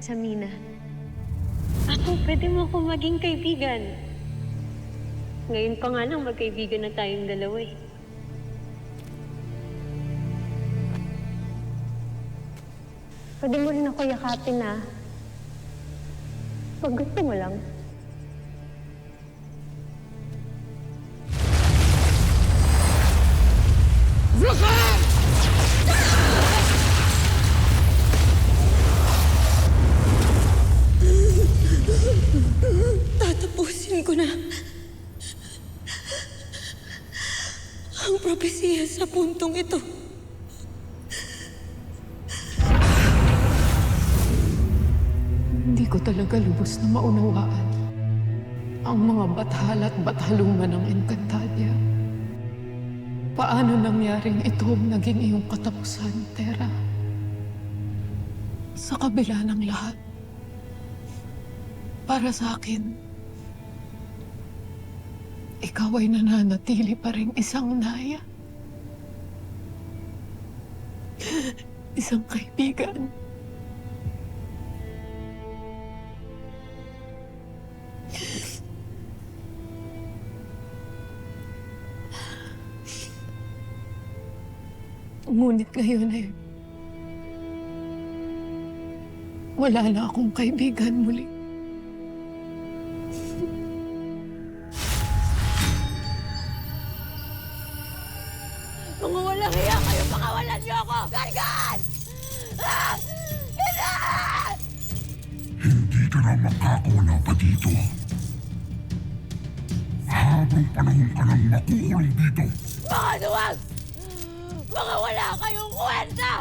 Samina, ako, pwede mo akong maging kaibigan. Ngayon pa nga lang, magkaibigan na tayong dalawa eh. Pwede mo rin ako yakapin na. Pag gusto mo lang. Tatapusin ko na ang propesiya sa puntong ito. Hindi ko talaga lubos na maunawaan ang mga bathala at bathalungan ng Encantadia. Paano nangyaring ito ang naging iyong katapusan, Terra? Sa kabila ng lahat, para sa akin, ikaw ay nananatili pa rin isang Naya. Isang kaibigan. Ngunit ngayon eh, wala na akong kaibigan muli. Mga walang hiya kayo, pakawalan niyo ako! Gargan! Ah! Ina! Hindi ka na makakawala pa dito. Habang panahon ka nang makukulong dito. Mga duwag! Mga wala kayong kwenta!